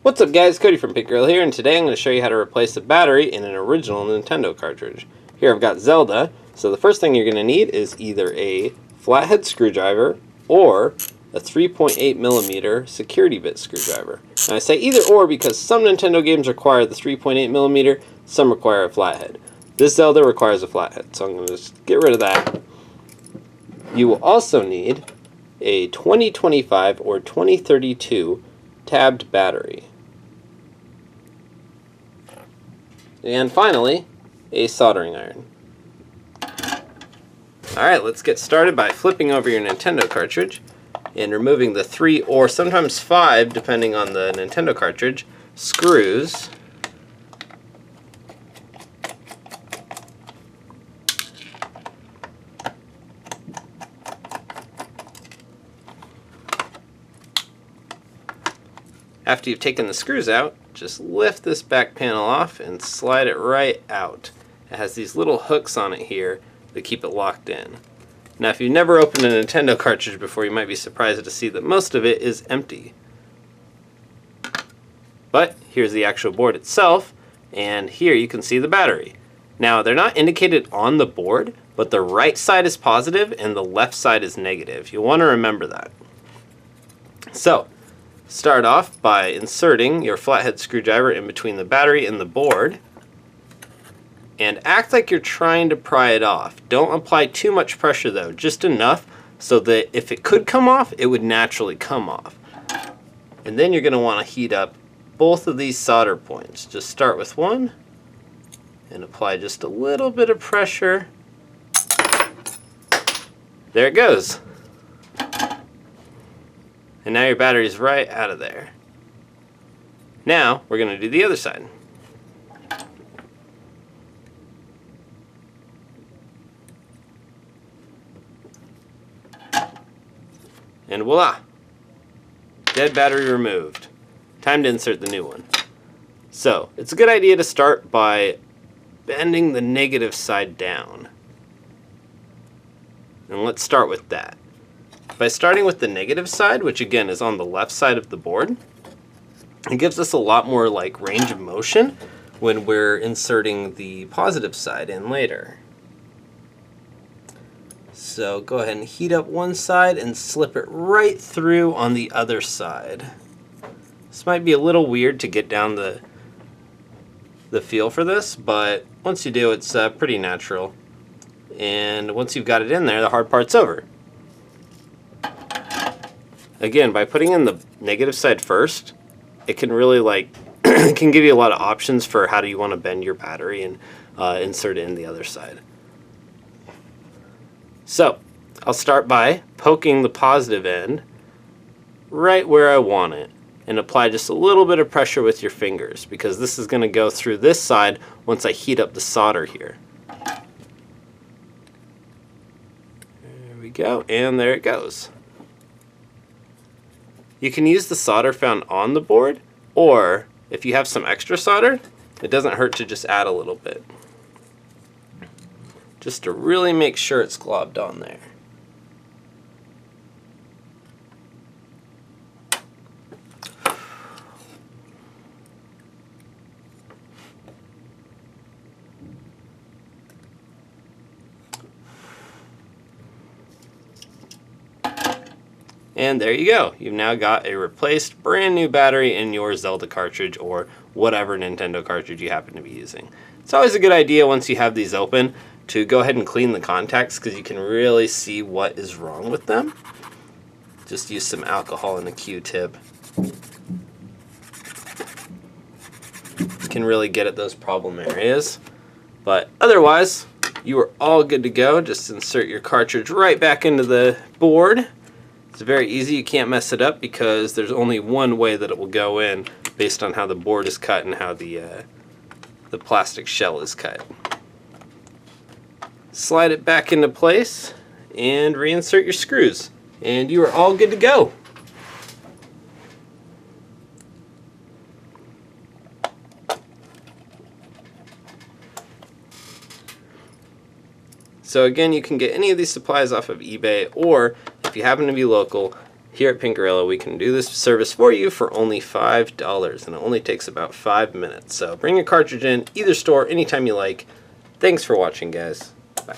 What's up guys, Cody from Pick Girl here, and today I'm going to show you how to replace a battery in an original Nintendo cartridge. Here I've got Zelda, so the first thing you're going to need is either a flathead screwdriver or a 3.8mm security bit screwdriver. And I say either or because some Nintendo games require the 3.8mm, some require a flathead. This Zelda requires a flathead, so I'm going to just get rid of that. You will also need a 2025 or 2032 tabbed battery. And finally, a soldering iron. Alright, let's get started by flipping over your Nintendo cartridge and removing the 3 or sometimes 5, depending on the Nintendo cartridge, screws. After you've taken the screws out, just lift this back panel off and slide it right out. It has these little hooks on it here that keep it locked in. Now if you've never opened a Nintendo cartridge before, you might be surprised to see that most of it is empty. But here's the actual board itself, and here you can see the battery. Now they're not indicated on the board, but the right side is positive and the left side is negative. You'll want to remember that. So, start off by inserting your flathead screwdriver in between the battery and the board, and act like you're trying to pry it off. Don't apply too much pressure though, just enough so that if it could come off, it would naturally come off. And then you're going to want to heat up both of these solder points. Just start with one and apply just a little bit of pressure. There it goes. And now your battery's right out of there. Now we're going to do the other side. And voila! Dead battery removed. Time to insert the new one. So, it's a good idea to start by bending the negative side down. And let's start with that. By starting with the negative side, which again is on the left side of the board, it gives us a lot more like range of motion when we're inserting the positive side in later. So go ahead and heat up one side and slip it right through on the other side. This might be a little weird to get down the feel for this, but once you do, it's pretty natural. And once you've got it in there, the hard part's over. Again, by putting in the negative side first, it can really it can give you a lot of options for how do you want to bend your battery and insert it in the other side. So, I'll start by poking the positive end right where I want it and apply just a little bit of pressure with your fingers because this is going to go through this side once I heat up the solder here. There we go, and there it goes. You can use the solder found on the board, or if you have some extra solder, it doesn't hurt to just add a little bit. Just to really make sure it's globbed on there. And there you go. You've now got a replaced brand new battery in your Zelda cartridge or whatever Nintendo cartridge you happen to be using. It's always a good idea once you have these open to go ahead and clean the contacts because you can really see what is wrong with them. Just use some alcohol and a Q-tip. You can really get at those problem areas. But otherwise, you are all good to go. Just insert your cartridge right back into the board. It's very easy, you can't mess it up because there's only one way that it will go in based on how the board is cut and how the plastic shell is cut. Slide it back into place and reinsert your screws and you are all good to go. So again, you can get any of these supplies off of eBay, or if you happen to be local, Here at Pink Gorilla, we can do this service for you for only $5, and it only takes about 5 minutes. So bring your cartridge in, either store, anytime you like. Thanks for watching, guys. Bye.